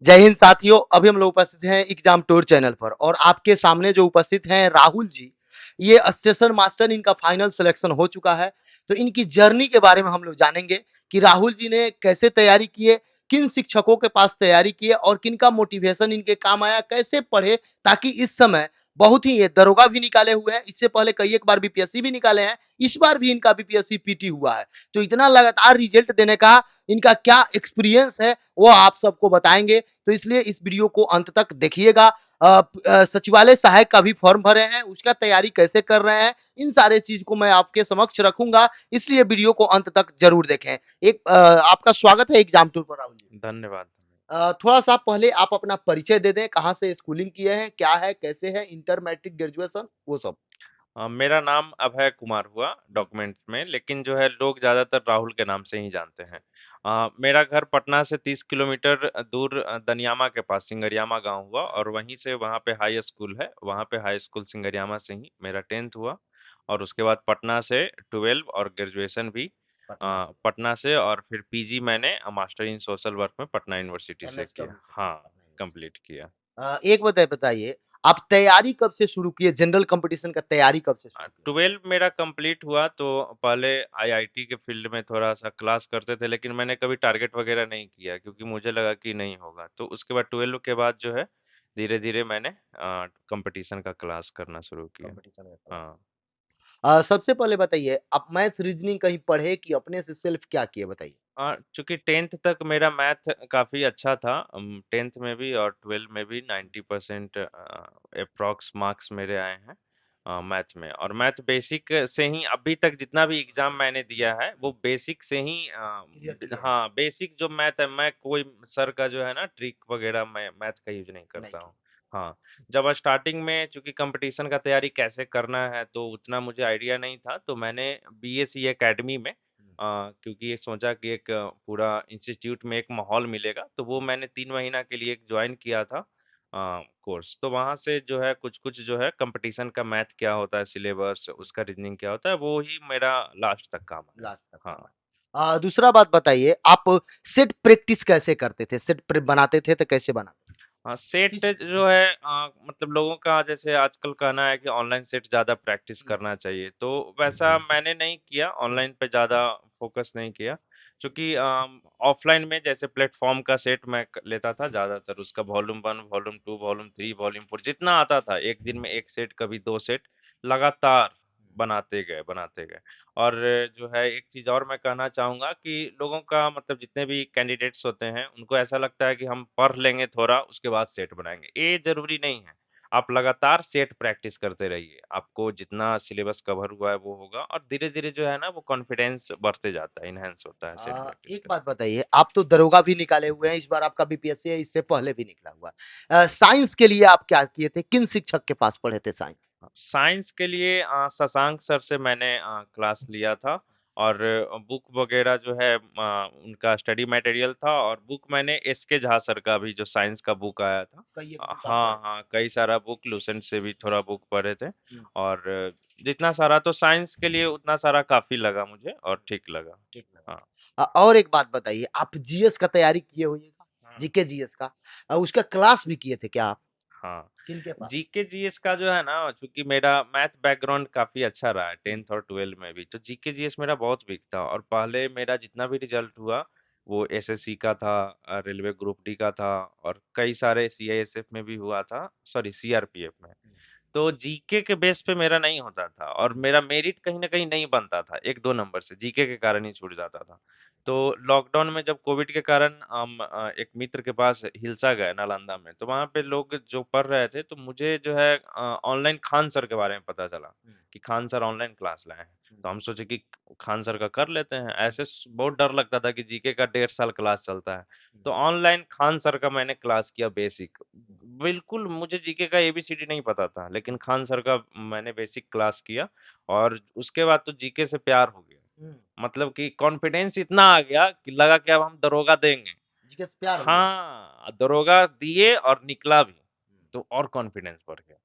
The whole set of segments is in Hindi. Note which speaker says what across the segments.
Speaker 1: जय हिंद साथियों। अभी हम लोग उपस्थित हैं एग्जाम टूर चैनल पर और आपके सामने जो उपस्थित हैं राहुल जी, ये स्टेशन मास्टर इनका फाइनल सिलेक्शन हो चुका है। तो इनकी जर्नी के बारे में हम लोग जानेंगे कि राहुल जी ने कैसे तैयारी किए, किन शिक्षकों के पास तैयारी किए और किनका मोटिवेशन इनके काम आया, कैसे पढ़े ताकि इस समय बहुत ही ये दरोगा भी निकाले हुए हैं, इससे पहले कई एक बार बीपीएससी भी निकाले हैं, इस बार भी इनका बीपीएससी पीटी हुआ है। तो इतना लगातार रिजल्ट देने का इनका क्या एक्सपीरियंस है वो आप सबको बताएंगे। तो इसलिए इस वीडियो को अंत तक देखिएगा। सचिवालय सहायक का भी फॉर्म भरे हैं, उसका तैयारी कैसे कर रहे हैं, इन सारे चीज को मैं आपके समक्ष रखूंगा, इसलिए वीडियो को अंत तक जरूर देखें। आपका स्वागत है एग्जाम टूर पर राहुल जी।
Speaker 2: धन्यवाद।
Speaker 1: थोड़ा सा पहले आप अपना परिचय दे दें, कहाँ से स्कूलिंग किए हैं, क्या है, कैसे है, इंटर मैट्रिक ग्रेजुएशन वो सब।
Speaker 2: मेरा नाम अभय कुमार हुआ डॉक्यूमेंट में, लेकिन जो है लोग ज़्यादातर राहुल के नाम से ही जानते हैं। मेरा घर पटना से 30 किलोमीटर दूर दनियामा के पास सिंगरियामा गांव हुआ, और वहीं से वहाँ पे हाई स्कूल है, वहाँ पे हाई स्कूल सिंगरियामा से ही मेरा 10th हुआ। और उसके बाद पटना से 12 और ग्रेजुएशन भी
Speaker 1: पटना से
Speaker 2: पटना से, और फिर पीजी मैंने मास्टर इन सोशल वर्क में पटना यूनिवर्सिटी से
Speaker 1: एमएस
Speaker 2: किया।
Speaker 1: डब्ल्यू से
Speaker 2: हाँ,
Speaker 1: पटना यूनिवर्सिटी।
Speaker 2: कंप्लीट किया।
Speaker 1: एक बताइए, आप तैयारी कब से शुरू किए, जनरल कंपटीशन का तैयारी कब से शुरू किए।
Speaker 2: 12 मेरा कंप्लीट हुआ तो पहले आईआईटी के फील्ड में थोड़ा सा क्लास करते थे, लेकिन मैंने कभी टारगेट वगैरह नहीं किया क्योंकि मुझे लगा कि नहीं होगा। तो उसके बाद 12 के बाद जो है धीरे धीरे मैंने कंपटीशन का क्लास करना शुरू किया।
Speaker 1: कंपटीशन में क्लास।
Speaker 2: हाँ।
Speaker 1: सबसे पहले बताइए, आप मैथ रीजनिंग कहीं पढ़े कि अपने से सेल्फ क्या किए बताइए।
Speaker 2: चूंकि 10th तक मेरा मैथ काफ़ी अच्छा था, 10th में भी और 12 में भी 90% अप्रॉक्स मार्क्स मेरे आए हैं मैथ में। और मैथ बेसिक से ही अभी तक जितना भी एग्जाम मैंने दिया है वो बेसिक से ही
Speaker 1: क्लियर किए हैं।
Speaker 2: हाँ, बेसिक जो मैथ है, मैं कोई सर का जो है ना ट्रिक वगैरह मैं मैथ का यूज नहीं
Speaker 1: नहीं
Speaker 2: करता
Speaker 1: किए।
Speaker 2: हूँ। हाँ। जब स्टार्टिंग में चूंकि कंपटीशन का तैयारी कैसे करना है तो उतना मुझे आइडिया नहीं था, तो मैंने बीएससी एकेडमी में क्योंकि ये सोचा कि एक पूरा इंस्टीट्यूट में एक माहौल मिलेगा, तो वो मैंने 3 महीना के लिए एक ज्वाइन किया था कोर्स। तो वहाँ से जो है कुछ कुछ जो है कंपटीशन का मैथ क्या होता है, सिलेबस उसका रीजनिंग क्या होता है, वो ही मेरा लास्ट तक काम आया।
Speaker 1: लास्ट तक काम
Speaker 2: हाँ।
Speaker 1: आया। दूसरा बात बताइए, आप सेट प्रैक्टिस कैसे करते थे, सेट बनाते थे तो कैसे बनाते
Speaker 2: हाँ, सेट
Speaker 1: किस।
Speaker 2: जो है मतलब लोगों का जैसे आजकल कहना है कि ऑनलाइन सेट ज़्यादा प्रैक्टिस करना चाहिए, तो वैसा मैंने नहीं किया, ऑनलाइन पे ज़्यादा फोकस नहीं किया। क्योंकि ऑफलाइन में जैसे प्लेटफॉर्म का सेट मैं लेता था ज़्यादातर, उसका वॉल्यूम 1 वॉल्यूम 2 वॉल्यूम 3 वॉल्यूम 4 जितना आता था, एक दिन में एक सेट कभी दो सेट लगातार बनाते गए। और जो है एक चीज़ और मैं कहना चाहूँगा कि लोगों का मतलब जितने भी कैंडिडेट्स होते हैं, उनको ऐसा लगता है कि हम पढ़ लेंगे थोड़ा, उसके बाद सेट बनाएँगे। ये ज़रूरी नहीं है। आप लगातार सेट प्रैक्टिस करते रहिए। आपको जितना सिलेबस कवर हुआ है वो होगा, और धीरे-धीरे जो है ना वो कॉन्फिडेंस बढ़ते जाता है, एनहांस होता है सेट प्रैक्टिस
Speaker 1: एक
Speaker 2: करके।
Speaker 1: बात बताइए, आप तो दरोगा भी निकाले हुए हैं, इस बार आपका बीपीएससी है, इससे पहले भी निकला हुआ है। साइंस के लिए आप क्या किए थे, किन शिक्षक के पास पढ़े थे साइंस।
Speaker 2: साइंस के लिए शशांक सर से मैंने क्लास लिया था, और बुक वगैरह जो है उनका स्टडी मटेरियल था, और बुक मैंने एसके झा सर का भी जो साइंस का बुक आया था।
Speaker 1: कई एक बुक आप पढ़े।
Speaker 2: हाँ हाँ, कई सारा बुक लूसेंट से भी थोड़ा बुक पढ़े थे।
Speaker 1: हम्म,
Speaker 2: और जितना सारा तो साइंस के लिए उतना सारा काफी लगा मुझे और ठीक लगा।
Speaker 1: ठीक लगा।
Speaker 2: हाँ।
Speaker 1: और एक बात बताइए, आप जीएस का तैयारी किए होइएगा,
Speaker 2: हाँ।
Speaker 1: जीके जीएस का। उसका क्लास भी किए थे क्या आप,
Speaker 2: हाँ।
Speaker 1: किनके पास।
Speaker 2: जीके जीएस का जो है ना, चूंकि मेरा मैथ बैकग्राउंड काफी अच्छा रहा है 10th और 12 में भी, तो जीके जीएस मेरा बहुत वीक था। और पहले मेरा जितना भी रिजल्ट हुआ वो एसएससी का था, रेलवे ग्रुप डी का था, और कई सारे सीआईएसएफ में भी हुआ था, सॉरी सीआरपीएफ में। तो जीके के बेस पे मेरा नहीं होता था, और मेरा मेरिट कहीं न कहीं नहीं बनता था, 1-2 नंबर से, जीके के कारण ही छूट जाता था। तो लॉकडाउन में जब कोविड के कारण हम एक मित्र के पास हिलसा गए नालंदा में, तो वहाँ पे लोग जो पढ़ रहे थे, तो मुझे जो है ऑनलाइन खान सर के बारे में पता चला कि खान सर ऑनलाइन क्लास लाए हैं। तो हम सोचे कि खान सर का कर लेते हैं। ऐसे बहुत डर लगता था कि जीके का 1.5 साल क्लास चलता है। तो ऑनलाइन खान सर का मैंने क्लास किया बेसिक। बिल्कुल मुझे जीके का एबीसीडी नहीं पता था, लेकिन खान सर का मैंने बेसिक क्लास किया, और उसके बाद तो जीके से प्यार हो गया। मतलब कि कॉन्फिडेंस इतना आ गया कि लगा कि अब हम दरोगा देंगे।
Speaker 1: जीके से प्यार हो गया।
Speaker 2: हाँ, दरोगा दिए और निकला भी, तो और कॉन्फिडेंस बढ़ गया।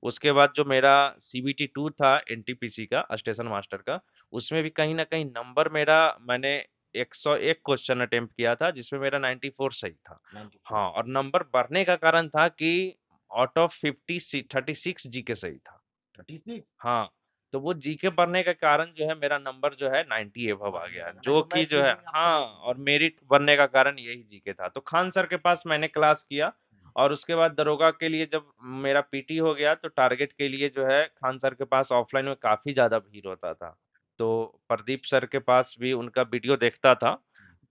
Speaker 2: उसके बाद जो मेरा सीबीटी 2 था एनटीपीसी का, स्टेशन मास्टर का, उसमें भी कहीं न कहीं नंबर मेरा मैंने 101 क्वेश्चन अटेम्प्ट किया था जिसमें मेरा 94 सही था।
Speaker 1: 94।
Speaker 2: हाँ, और नंबर बढ़ने का कारण था कि आउट ऑफ 50 36 जीके सही था।
Speaker 1: 36।
Speaker 2: हाँ, तो वो जीके पढ़ने के कारण जो है मेरा नंबर जो है 90 एबव आ
Speaker 1: बढ़ने
Speaker 2: गया,
Speaker 1: लगा, नहीं
Speaker 2: जो
Speaker 1: तो
Speaker 2: कि
Speaker 1: मैथ
Speaker 2: जो है,
Speaker 1: रीजनिंग आप सही
Speaker 2: हाँ,
Speaker 1: थे।
Speaker 2: और मेरिट बनने का कारण यही जीके था। तो खान सर के पास मैंने क्लास किया और उसके बाद दरोगा के लिए जब मेरा पीटी हो गया तो टारगेट के लिए जो है खान सर के पास ऑफलाइन में काफी ज्यादा भीड़ होता था। तो प्रदीप सर के पास भी उनका वीडियो देखता था,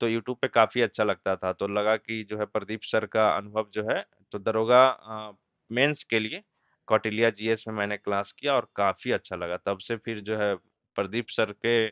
Speaker 2: तो यूट्यूब पे काफी अच्छा लगता था। तो लगा कि जो है प्रदीप सर का अनुभव जो है, तो दरोगा मेंस के लिए कौटिल्य जीएस में मैंने क्लास किया और काफ़ी अच्छा लगा। तब से फिर जो है प्रदीप सर के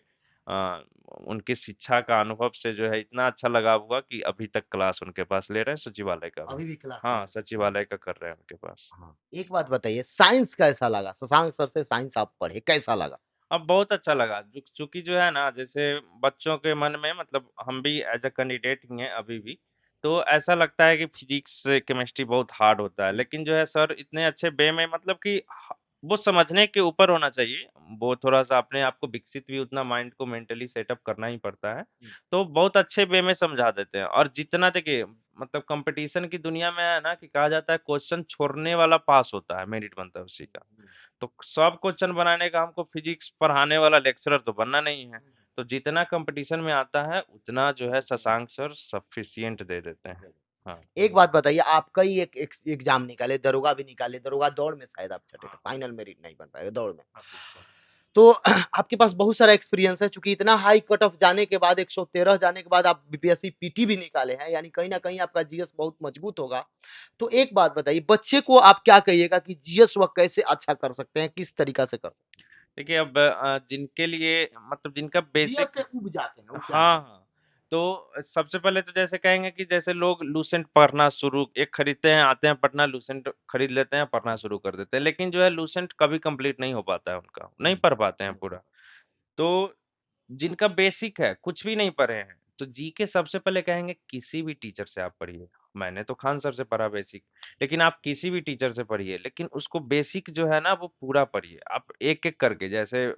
Speaker 2: अ, उनकी शिक्षा का अनुभव से जो है इतना अच्छा लगाव हुआ कि अभी तक क्लास उनके पास ले रहे हैं सचिवालय का भी।
Speaker 1: अभी भी क्लास ले
Speaker 2: हाँ,
Speaker 1: रहे हैं।
Speaker 2: सचिवालय का कर रहे हैं उनके पास।
Speaker 1: हाँ, एक बात बताइए, साइंस कैसा लगा? शशांक सर से साइंस आप पढ़े, कैसा लगा?
Speaker 2: अब बहुत अच्छा लगा, चूंकि जो है ना, जैसे बच्चों के मन में, मतलब हम भी एज अ कैंडिडेट ही हैं अभी भी, तो ऐसा लगता है कि फिजिक्स केमिस्ट्री बहुत हार्ड होता है, लेकिन जो है सर इतने अच्छे वे में, मतलब कि वो समझने के ऊपर होना चाहिए। वो थोड़ा सा अपने आप को विकसित भी उतना माइंड को मेंटली सेटअप करना ही पड़ता है। तो बहुत अच्छे वे में समझा देते हैं, और जितना देखिए, मतलब कंपटीशन की दुनिया में है ना कि कहा जाता है क्वेश्चन छोड़ने वाला पास होता है, मेरिट बनता है उसी का। तो सब क्वेश्चन बनाने का हमको फिजिक्स पढ़ाने वाला लेक्चरर तो बनना नहीं है। तो जितना कंपटीशन में आता है उतना जो है शशांक सर सफिशिएंट दे देते हैं। हाँ।
Speaker 1: एक बात बताइए, आप कई एक एग्जाम निकाले, दरोगा भी निकाले, दरोगा दौड़ में शायद आप छठे थे, फाइनल मेरिट नहीं बन पाएगा दौड़ में। तो आपके पास बहुत सारा एक्सपीरियंस है, चूंकि इतना हाई कट ऑफ जाने के बाद 113 जाने के बाद आप बीपीएससी पीटी भी निकाले हैं, यानी कहीं ना कहीं आपका जीएस बहुत मजबूत होगा। तो एक बात बताइए, बच्चे को आप क्या कहिएगा कि जीएस वह कैसे अच्छा कर सकते हैं, किस तरीका से कर सकते हैं?
Speaker 2: देखिए, अब जिनके लिए, मतलब जिनका
Speaker 1: जीएस
Speaker 2: बेसिक,
Speaker 1: से उब जाते हैं, वो क्या
Speaker 2: हाँ,
Speaker 1: करें?
Speaker 2: हाँ। तो सबसे पहले तो जैसे कहेंगे कि जैसे लोग लूसेंट पढ़ना शुरू एक खरीदते हैं, आते हैं पढ़ना, लूसेंट खरीद लेते हैं, पढ़ना शुरू कर देते हैं। लेकिन जो है लूसेंट कभी कंप्लीट नहीं हो पाता है उनका, नहीं पढ़ पाते हैं पूरा। तो जिनका बेसिक है, कुछ भी नहीं पढ़े हैं, तो जीके सबसे पहले कहेंगे किसी भी टीचर से आप पढ़िए। मैंने तो खान सर से पढ़ा बेसिक, लेकिन आप किसी भी टीचर से पढ़िए, लेकिन उसको बेसिक जो है ना वो पूरा पढ़िए। आप एक-एक करके, जैसे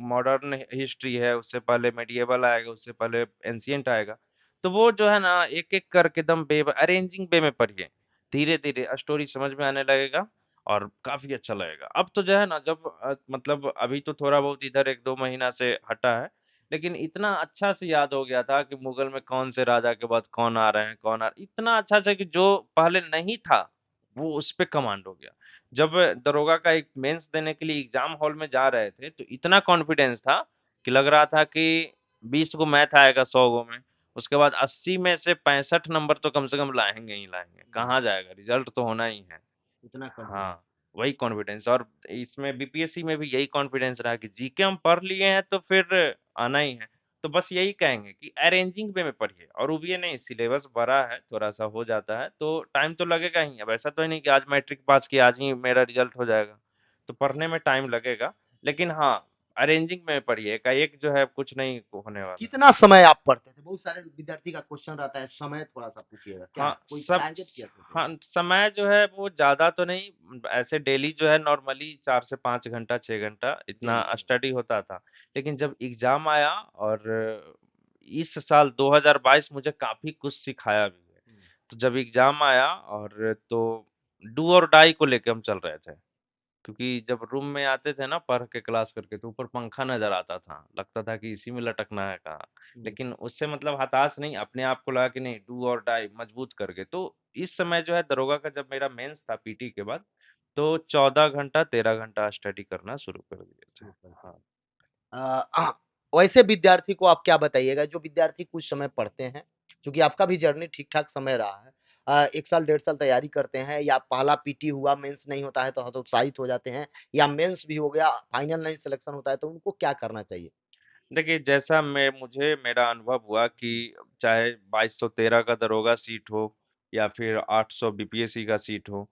Speaker 2: मॉडर्न हिस्ट्री है, उससे पहले मेडिएवल आएगा, उससे पहले एंशिएंट आएगा। तो वो जो है ना एक-एक करके एकदम अरेंजिंग वे में पढ़िए। धीरे-धीरे स्टोरी समझ में आने लगेगा और काफ़ी अच्छा लगेगा। अब तो जो है ना, जब मतलब अभी तो थोड़ा बहुत इधर 1-2 महीना से हटा है, लेकिन इतना अच्छा से याद हो गया था कि मुगल में कौन से राजा के बाद कौन आ रहे हैं, कौन आ इतना अच्छा से कि जो पहले नहीं था, वो उस पे कमांड हो गया। जब दरोगा का एक मेंस देने के लिए एग्ज़ाम हॉल में जा रहे थे, तो इतना कॉन्फिडेंस था कि लग रहा था कि 20 गो मैथ आएगा 100 गो में। उसके बाद 80 में से 65 नंबर तो कम से कम लाएँगे ही लाएँगे। कहाँ जाएगा, रिज़ल्ट तो होना ही है।
Speaker 1: इतना कॉन्फिडेंस।
Speaker 2: हाँ, वही कॉन्फिडेंस, और इसमें बीपीएससी में भी यही कॉन्फिडेंस रहा कि जीके हम पढ़ लिए हैं तो फिर आना ही है। तो बस यही कहेंगे कि अरेंजिंग वे में पढ़िए, और वो भी ये नहीं, सिलेबस बड़ा है, थोड़ा-सा हो जाता है, तो टाइम तो लगेगा ही। अब ऐसा तो है नहीं कि आज मैट्रिक पास किया, आज ही मेरा रिजल्ट हो जाएगा। तो पढ़ने में टाइम लगेगा, लेकिन हाँ, अरेंजिंग में पढ़िए, एकाएक जो है कुछ नहीं होने वाला है।
Speaker 1: कितना समय आप पढ़ते थे? बहुत सारे विद्यार्थी का क्वेश्चन रहता है, समय थोड़ा-सा पूछिएगा, क्या
Speaker 2: हाँ,
Speaker 1: कोई
Speaker 2: सब
Speaker 1: टारगेट किया था?
Speaker 2: हाँ, समय जो है वो ज़्यादा तो नहीं, ऐसे डेली जो है नॉर्मली 4 से 5 घंटा, 6 घंटा इतना
Speaker 1: डेली?
Speaker 2: स्टडी होता था। लेकिन जब एग्ज़ाम आया, और इस साल 2022 मुझे काफ़ी कुछ सिखाया भी है। तो जब एग्ज़ाम आया, और तो डू और डाई को लेके हम चल रहे थे। क्योंकि जब रूम में आते थे ना पढ़ के क्लास करके, तो ऊपर पंखा नज़र आता था। लगता था कि इसी में लटकना है कहाँ। लेकिन उससे मतलब हताश नहीं, अपने आप को लगा कि नहीं, डू और डाई मजबूत करके। तो इस समय जो है दरोगा का जब मेरा मेंस था पीटी के बाद, तो 14 घंटा 13 घंटा स्टडी करना शुरू कर दिए थे। हाँ।
Speaker 1: वैसे विद्यार्थी को आप क्या बताइएगा, जो विद्यार्थी कुछ समय पढ़ते हैं, चूँकि आपका भी जर्नी ठीक-ठाक समय रहा है। 1 साल, 1.5 साल तैयारी करते हैं, या पहला पीटी हुआ, मेंस नहीं होता है तो हतोत्साहित हो जाते हैं, या मेंस भी हो गया, फाइनल नहीं सिलेक्शन होता है, तो उनको क्या करना चाहिए?
Speaker 2: देखिए, जैसा मुझे मेरा अनुभव हुआ कि चाहे 2213 का दरोगा सीट हो या फिर 800 बीपीएससी का सीट हो,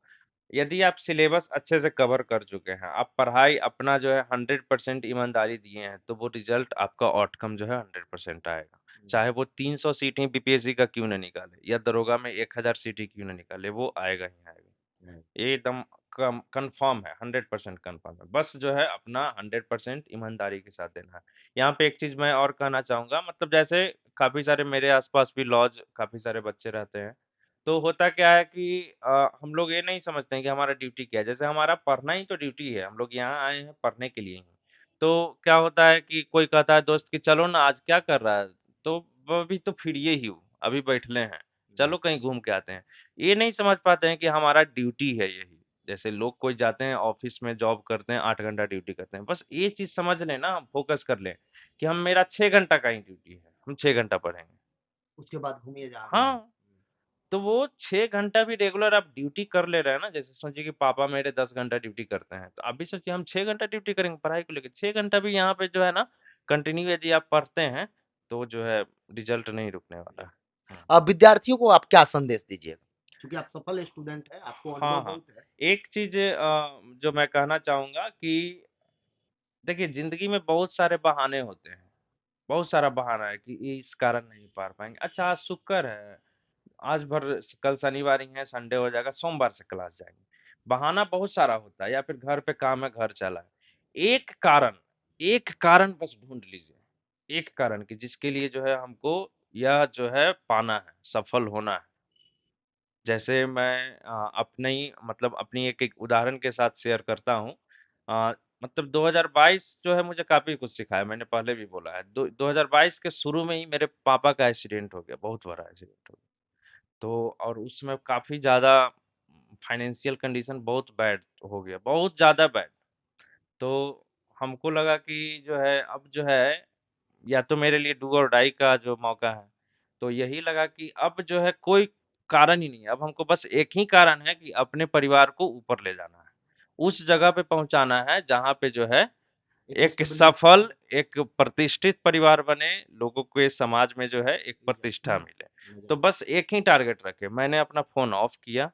Speaker 2: यदि आप सिलेबस अच्छे से कवर कर चुके हैं, आप पढ़ाई अपना जो है 100% ईमानदारी दिए हैं, तो वो रिजल्ट आपका आउटकम जो है 100% आएगा। चाहे वो 300 सीट ही बीपीएससी का क्यों ना निकाले, या दरोगा में 1000 सीट ही क्यों ना निकाले, वो आएगा ही आएगा। ये एकदम कंफर्म है, 100% कंफर्म है। बस जो है अपना 100% ईमानदारी के साथ देना है। यहाँ पे एक चीज़ मैं और कहना चाहूँगा, मतलब जैसे काफ़ी सारे मेरे आस-पास भी लॉज काफ़ी सारे बच्चे रहते हैं। तो होता क्या है कि हम लोग ये नहीं समझते हैं कि हमारा ड्यूटी क्या है। जैसे हमारा पढ़ना ही तो ड्यूटी है, हम लोग यहाँ आए हैं पढ़ने के लिए ही। तो क्या होता है कि कोई कहता है दोस्त कि चलो ना आज क्या कर रहा है? तो अभी तो फ्रीए ही हूँ, अभी बैठले हैं, चलो कहीं घूम के आते हैं। ये नहीं समझ पाते हैं कि हमारा ड्यूटी है यही। जैसे लोग कोई जाते हैं ऑफिस में जॉब करते हैं 8 घंटा ड्यूटी करते हैं। बस ये चीज़ समझ लें ना, फोकस कर लें कि हम मेरा 6 घंटा का ही ड्यूटी है, हम 6 घंटा पढ़ेंगे।
Speaker 1: उसके बाद घूमिए जहाँ घूमना है।
Speaker 2: हाँ, तो वो 6 घंटा भी रेगुलर आप ड्यूटी कर ले रहे हैं ना, जैसे सोचिए कि पापा मेरे 10 घंटा ड्यूटी करते हैं, तो आप भी सोचिए हम 6 घंटा ड्यूटी करेंगे पढ़ाई को लेके, 6 घंटा भी यहाँ पे जो है ना कंटिन्यू यदि आप पढ़ते हैं, तो जो है रिजल्ट नहीं रुकने वाला है। हुँ।
Speaker 1: विद्यार्थियों को आप क्या संदेश दीजिएगा? क्योंकि आप सफल स्टूडेंट हैं, आपको
Speaker 2: हाँ,
Speaker 1: अनुभव
Speaker 2: हाँ।
Speaker 1: बहुत है।
Speaker 2: एक चीज़ जो मैं कहना चाहूँगा कि देखिए ज़िंदगी में बहुत सारे बहाने होते हैं, बहुत सारा बहाना है कि ये इस कारण नहीं पढ़ पाएँगे। अच्छा आज शुक्र है, आज भर कल शनिवार ही है, संडे हो जाएगा, सोमवार से क्लास जाएँगे। बहाना बहुत सारा होता है या फिर घर पे काम है, घर चला है। एक कारण एक कारण बस ढूँढ लीजिए, एक कारण कि जिसके लिए जो है हमको यह जो है पाना है, सफल होना है। जैसे मैं अपने ही मतलब अपनी एक-एक उदाहरण के साथ शेयर करता हूँ। मतलब 2022 जो है मुझे काफ़ी कुछ सिखाया, मैंने पहले भी बोला है। दो 2022 के शुरू में ही मेरे पापा का एक्सीडेंट हो गया, बहुत बड़ा एक्सीडेंट हो गया। तो और उसमें काफ़ी ज़्यादा फाइनेंशियल कंडीशन बहुत बैड हो गया, बहुत ज़्यादा बैड। तो हमको लगा कि जो है अब जो है या तो मेरे लिए डू और डाई का जो मौका है। तो यही लगा कि अब जो है कोई कारण ही नहीं है, अब हमको बस एक ही कारण है कि अपने परिवार को ऊपर ले जाना है। उस जगह पे पहुँचाना है जहाँ पे जो है
Speaker 1: एक
Speaker 2: एक
Speaker 1: स्टेबिलिटी
Speaker 2: सफल, एक प्रतिष्ठित परिवार बने, लोगों के समाज में जो है एक प्रतिष्ठा मिले। तो बस एक ही टारगेट रखे, मैंने अपना फ़ोन ऑफ किया,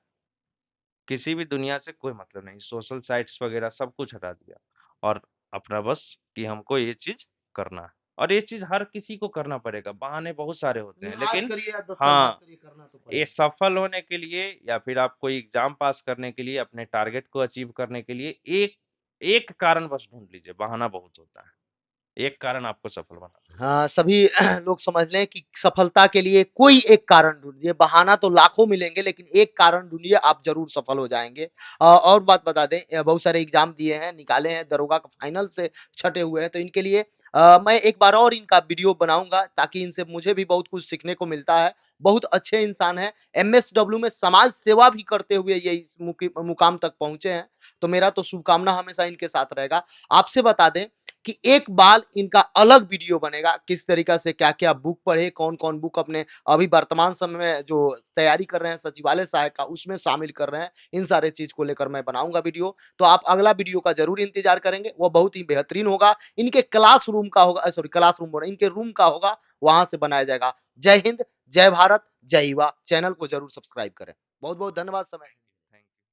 Speaker 2: किसी भी दुनिया से कोई मतलब नहीं, सोशल साइट्स वगैरह सब कुछ हटा दिया और अपना बस कि हमको ये चीज़ करना है और ये चीज़ हर किसी को करना पड़ेगा, बहाने बहुत सारे होते हैं
Speaker 1: आज
Speaker 2: लेकिन
Speaker 1: करिए या 10 साल बाद
Speaker 2: हाँ,
Speaker 1: करिए, करना तो
Speaker 2: ये
Speaker 1: पड़ेगा।
Speaker 2: सफल होने के लिए या फिर आप कोई एग्ज़ाम पास करने के लिए, अपने टारगेट को अचीव करने के लिए एक एक कारण बस ढूँढ लीजिए, बहाना बहुत होता है। एक कारण आपको सफल बनाता है।
Speaker 1: हाँ, सभी लोग समझ लें कि सफलता के लिए कोई एक कारण ढूँढिए, बहाना तो लाखों मिलेंगे लेकिन एक कारण ढूँढिए, आप ज़रूर सफल हो जाएँगे। और बात बता दें बहुत सारे एग्ज़ाम दिए हैं, निकाले हैं, दरोगा का फाइनल से छँटे हुए हैं, तो इनके लिए मैं एक बार और इनका वीडियो बनाऊँगा ताकि इनसे मुझे भी बहुत कुछ सीखने को मिलता है। बहुत अच्छे इंसान हैं, एमएसडब्ल्यू में समाज सेवा भी करते हुए ये इस मुकाम तक पहुँचे हैं, तो मेरा तो शुभकामना हमेशा इनके साथ रहेगा। आपसे बता दें कि एक बार इनका अलग वीडियो बनेगा, किस तरीक़ा से क्या-क्या बुक पढ़े, कौन-कौन बुक अपने अभी वर्तमान समय में जो तैयारी कर रहे हैं सचिवालय सहायक का, उसमें शामिल कर रहे हैं। इन सारे चीज़ को लेकर मैं बनाऊँगा वीडियो, तो आप अगला वीडियो का ज़रूर इंतज़ार करेंगे, वो बहुत ही बेहतरीन होगा। इनके क्लासरूम का होगा सॉरी क्लासरूम बोल रहे हैं, इनके रूम का होगा, वहाँ से बनाया जाएगा। जय हिंद, जय भारत, जय युवा। चैनल को ज़रूर सब्सक्राइब करें। बहुत-बहुत धन्यवाद समय